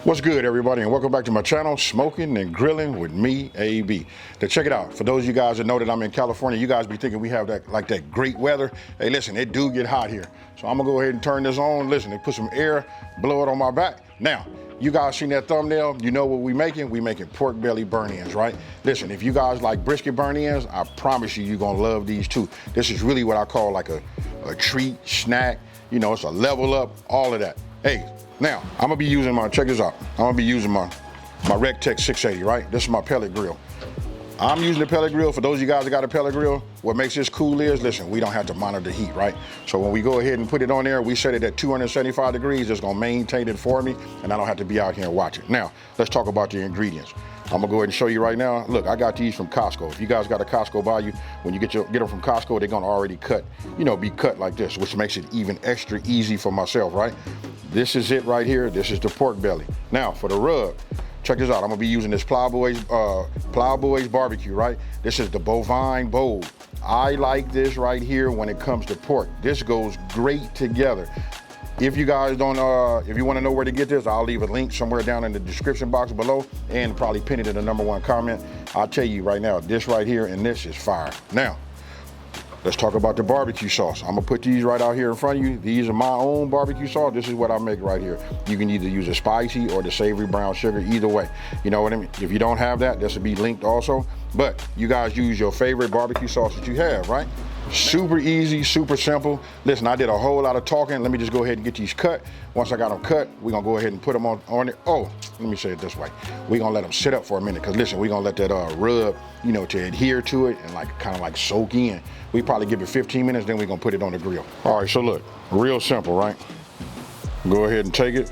What's good, everybody, and welcome back to my channel, Smoking and Grilling with me, AB. Now check it out. For those of you guys that know that I'm in California, you guys be thinking we have that great weather. Hey, listen, it do get hot here. So I'm gonna go ahead and turn this on. Listen, they put some air, blow it on my back. Now, you guys seen that thumbnail, you know what we making? We making pork belly burn-ins, right? Listen, if you guys like brisket burn-ins, I promise you, you're gonna love these too. This is really what I call like a treat, snack, you know, it's a level up, all of that. Hey, now, I'm gonna be using check this out. I'm gonna be using my RecTech 680, right? This is my pellet grill. I'm using the pellet grill. For those of you guys that got a pellet grill, what makes this cool is, listen, we don't have to monitor the heat, right? So when we go ahead and put it on there, we set it at 275 degrees. It's gonna maintain it for me, and I don't have to be out here and watch it. Now, let's talk about the ingredients. I'm gonna go ahead and show you right now. Look, I got these from Costco. If you guys got a Costco by you, when you get them from Costco, they're gonna already cut, be cut like this, which makes it even extra easy for myself, right? This is it right here. This is the pork belly. Now, for the rub, check this out. I'm gonna be using this Plowboys barbecue, right? This is the Bovine bowl. I like this right here when it comes to pork. This goes great together. If you guys don't, if you want to know where to get this, I'll leave a link somewhere down in the description box below and probably pin it in the #1 comment. I'll tell you right now, this right here and this is fire. Now, let's talk about the barbecue sauce. I'm gonna put these right out here in front of you. These are my own barbecue sauce. This is what I make right here. You can either use a spicy or the savory brown sugar, either way. You know what I mean? If you don't have that, this will be linked also. But you guys use your favorite barbecue sauce that you have, right? Super easy, super simple. Listen, I did a whole lot of talking. Let me just go ahead and get these cut. Once I got them cut, we're gonna go ahead and put them on it. Oh, let me say it this way. We're gonna let them sit up for a minute, because listen, we're gonna let that rub, to adhere to it and kind of soak in. We probably give it 15 minutes, then we're gonna put it on the grill. All right, so look, real simple, right? Go ahead and take it.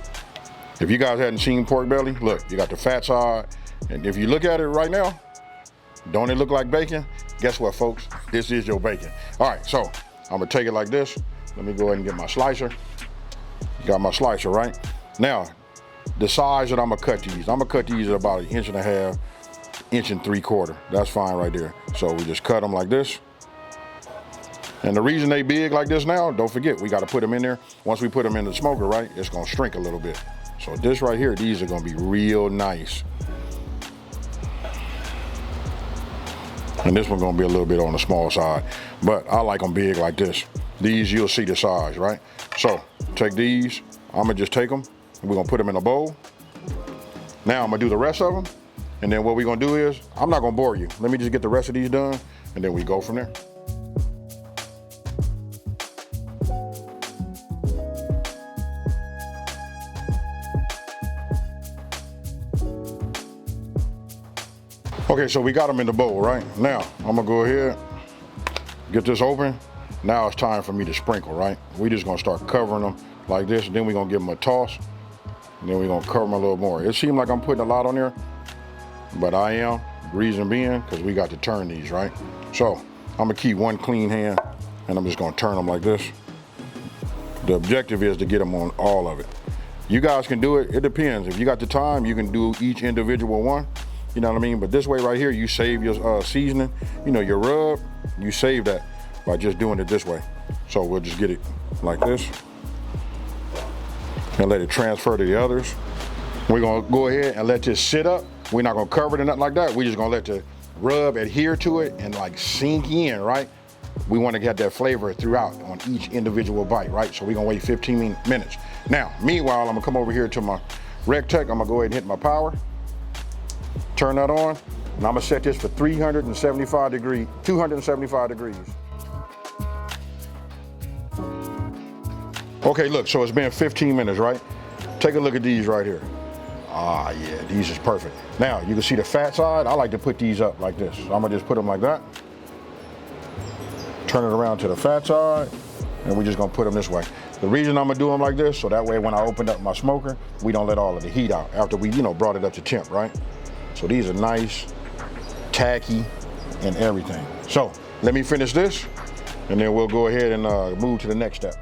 If you guys hadn't seen pork belly, look, you got the fat side. And if you look at it right now, don't it look like bacon? Guess what, folks? This is your bacon. All right, so I'm gonna take it like this. Let me go ahead and get my slicer. Got my slicer, right? Now, the size that I'm gonna cut these at about 1.5 inches, 1.75 inches. That's fine right there. So we just cut them like this. And the reason they big like this now, don't forget, we gotta put them in there. Once we put them in the smoker, right, it's gonna shrink a little bit. So this right here, these are gonna be real nice. And this one's gonna be a little bit on the small side, but I like them big like this. These, you'll see the size, right? So take these, I'm gonna just take them, and we're gonna put them in a bowl. Now I'm gonna do the rest of them, and then what we're gonna do is, I'm not gonna bore you. Let me just get the rest of these done, and then we go from there. Okay, so we got them in the bowl, right? Now, I'm gonna go ahead, get this open. Now it's time for me to sprinkle, right? We just gonna start covering them like this, and then we're gonna give them a toss, and then we're gonna cover them a little more. It seems like I'm putting a lot on there, but I am, reason being, because we got to turn these, right? So, I'm gonna keep one clean hand, and I'm just gonna turn them like this. The objective is to get them on all of it. You guys can do it, it depends. If you got the time, you can do each individual one. You know what I mean? But this way right here, you save your seasoning, your rub, you save that by just doing it this way. So we'll just get it like this and let it transfer to the others. We're gonna go ahead and let this sit up. We're not gonna cover it or nothing like that. We're just gonna let the rub adhere to it and sink in, right? We wanna get that flavor throughout on each individual bite, right? So we're gonna wait 15 minutes. Now, meanwhile, I'm gonna come over here to my RecTech. I'm gonna go ahead and hit my power. Turn that on, and I'm gonna set this for 275 degrees. Okay, look, so it's been 15 minutes, right? Take a look at these right here. Ah, yeah, these is perfect. Now, you can see the fat side. I like to put these up like this. So I'm gonna just put them like that. Turn it around to the fat side, and we're just gonna put them this way. The reason I'm gonna do them like this, so that way when I open up my smoker, we don't let all of the heat out after we, brought it up to temp, right? So these are nice, tacky, and everything. So let me finish this, and then we'll go ahead and move to the next step.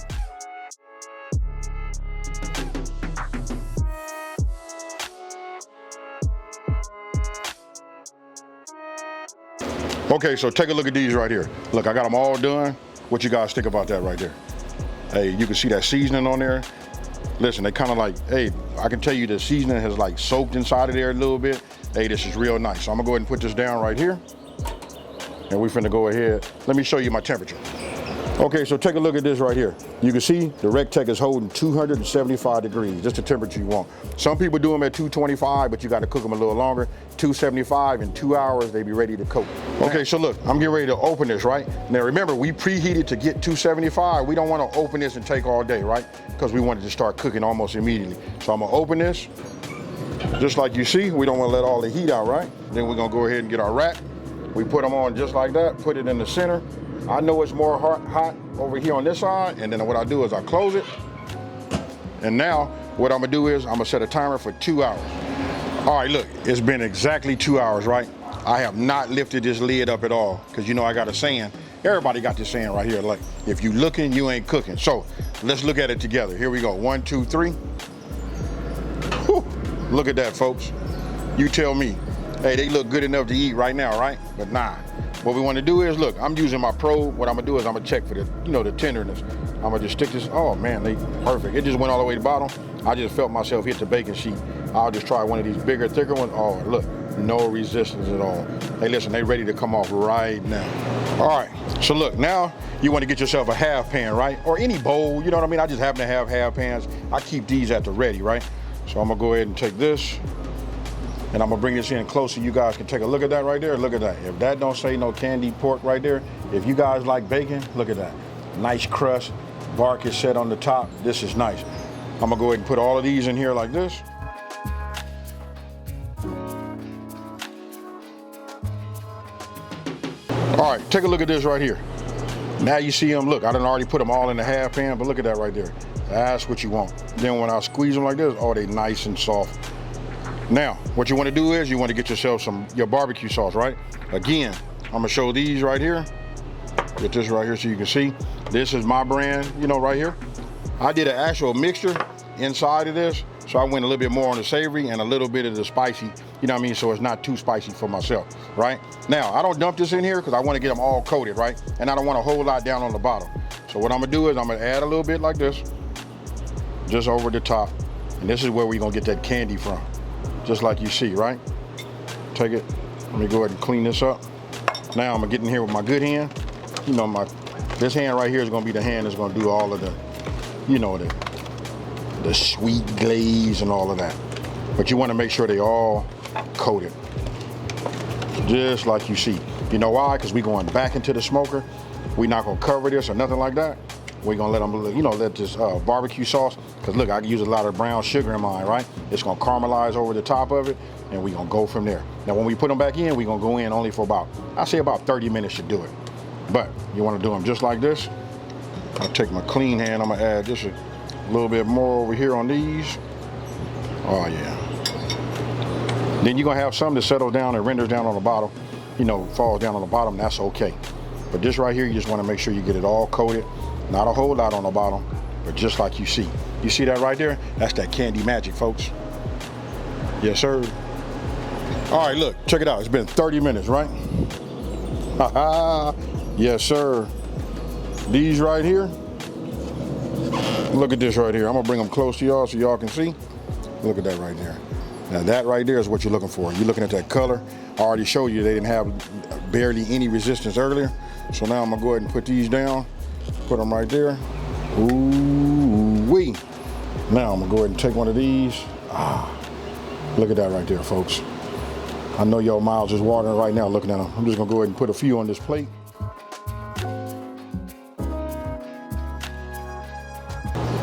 Okay, so take a look at these right here. Look, I got them all done. What you guys think about that right there? Hey, you can see that seasoning on there. Listen, they kind of like, hey, I can tell you the seasoning has like soaked inside of there a little bit. Hey, this is real nice. So I'm gonna go ahead and put this down right here. And we finna go ahead. Let me show you my temperature. Okay, so take a look at this right here. You can see the Rectech is holding 275 degrees. That's the temperature you want. Some people do them at 225, but you gotta cook them a little longer. 275 in 2 hours, they be ready to cook. Okay, so look, I'm getting ready to open this, right? Now remember, we preheated to get 275. We don't wanna open this and take all day, right? Because we wanted to start cooking almost immediately. So I'm gonna open this, just like you see. We don't wanna let all the heat out, right? Then we're gonna go ahead and get our rack. We put them on just like that, put it in the center. I know it's more hot over here on this side, and then what I do is I close it. And now, what I'm gonna do is I'm gonna set a timer for 2 hours. All right, look, it's been exactly 2 hours, right? I have not lifted this lid up at all, because you know I got a saying. Everybody got this saying right here, like, if you looking, you ain't cooking. So, let's look at it together. Here we go, 1, 2, 3. Whew. Look at that, folks. You tell me. Hey, they look good enough to eat right now, right? But nah. What we want to do is, look, I'm using my probe. What I'm gonna do is I'm gonna check for the, the tenderness. I'm gonna just stick this, oh man, they perfect. It just went all the way to the bottom. I just felt myself hit the baking sheet. I'll just try one of these bigger, thicker ones. Oh, look, no resistance at all. Hey, listen, they ready to come off right now. All right, so look, now you want to get yourself a half pan, right? Or any bowl, you know what I mean? I just happen to have half pans. I keep these at the ready, right? So I'm gonna go ahead and take this, and I'm gonna bring this in close so you guys can take a look at that right there. Look at that. If that don't say no candied pork right there, if you guys like bacon, look at that. Nice crust, bark is set on the top. This is nice. I'm gonna go ahead and put all of these in here like this. All right, take a look at this right here. Now you see them, look, I done already put them all in the half pan, but look at that right there. That's what you want. Then when I squeeze them like this, oh, they nice and soft. Now, what you want to do is you want to get yourself your barbecue sauce, right? Again, I'm gonna show these right here. Get this right here so you can see. This is my brand, right here. I did an actual mixture inside of this, so I went a little bit more on the savory and a little bit of the spicy, you know what I mean? So it's not too spicy for myself, right? Now, I don't dump this in here because I want to get them all coated, right? And I don't want a whole lot down on the bottom. So what I'm gonna do is I'm gonna add a little bit like this, just over the top. And this is where we're gonna get that candy from. Just like you see, right? Take it, let me go ahead and clean this up. Now I'm gonna get in here with my good hand. This hand right here is gonna be the hand that's gonna do all of the, the sweet glaze and all of that. But you wanna make sure they all coated. Just like you see. You know why? Because we're going back into the smoker. We're not gonna cover this or nothing like that. We're gonna let them, let this barbecue sauce, because look, I can use a lot of brown sugar in mine, right? It's gonna caramelize over the top of it, and we're gonna go from there. Now, when we put them back in, we're gonna go in only for I say about 30 minutes to do it. But you wanna do them just like this. I'll take my clean hand, I'm gonna add just a little bit more over here on these. Oh yeah. Then you're gonna have some that settles down and renders down on the bottom, falls down on the bottom, that's okay. But this right here, you just wanna make sure you get it all coated. Not a whole lot on the bottom, but just like you see. You see that right there? That's that candy magic, folks. Yes, sir. All right, look, check it out. It's been 30 minutes, right? Yes, sir. These right here, look at this right here. I'm gonna bring them close to y'all so y'all can see. Look at that right there. Now that right there is what you're looking for. You're looking at that color. I already showed you they didn't have barely any resistance earlier. So now I'm gonna go ahead and put these down. Put them right there. Ooh-wee. Now I'm gonna go ahead and take one of these. Look at that right there, folks. I know your mouths is watering right now looking at them. I'm just gonna go ahead and put a few on this plate.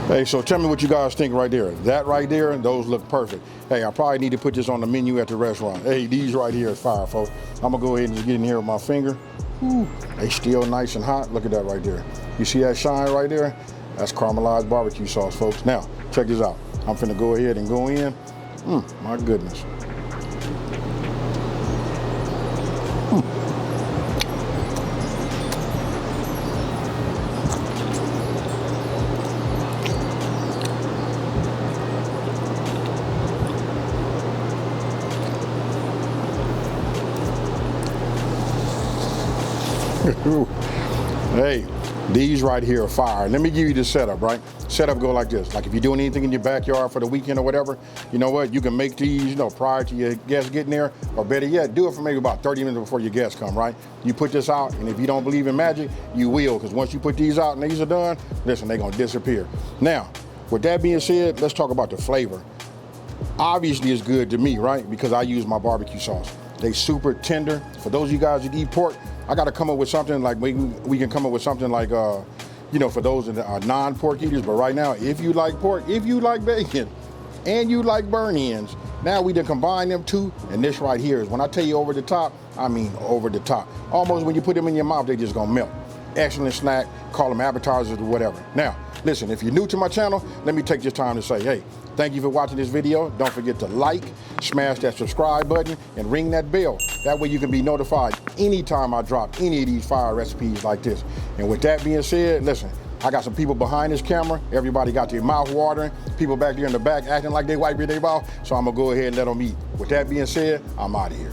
Hey, so tell me what you guys think right there. That right there, those look perfect. Hey, I probably need to put this on the menu at the restaurant. Hey, these right here is fire, folks. I'm gonna go ahead and just get in here with my finger. Ooh, they still nice and hot. Look at that right there. You see that shine right there? That's caramelized barbecue sauce, folks. Now, check this out. I'm finna go ahead and go in. My goodness. Hey, these right here are fire. Let me give you the setup, right? Setup go like this. Like if you're doing anything in your backyard for the weekend or whatever, you know what? You can make these, you know, prior to your guests getting there, or better yet, do it for maybe about 30 minutes before your guests come, right? You put this out, and if you don't believe in magic, you will, because once you put these out and these are done, listen, they're gonna disappear. Now, with that being said, let's talk about the flavor. Obviously, it's good to me, right? Because I use my barbecue sauce. They super tender. For those of you guys that eat pork, I gotta come up with something like, we can come up with something like, you know, for those that are non-pork eaters. But right now, if you like pork, if you like bacon, and you like burn ends, now we done combine them two, and this right here is, when I tell you over the top, I mean over the top. Almost when you put them in your mouth, they just gonna melt. Excellent snack, call them appetizers or whatever. Now, listen, if you're new to my channel, let me take this time to say, hey, thank you for watching this video. Don't forget to like, smash that subscribe button, and ring that bell. That way you can be notified anytime I drop any of these fire recipes like this. And with that being said, listen, I got some people behind this camera. Everybody got their mouth watering. People back there in the back acting like they wiping their mouth. So I'm gonna go ahead and let them eat. With that being said, I'm out of here.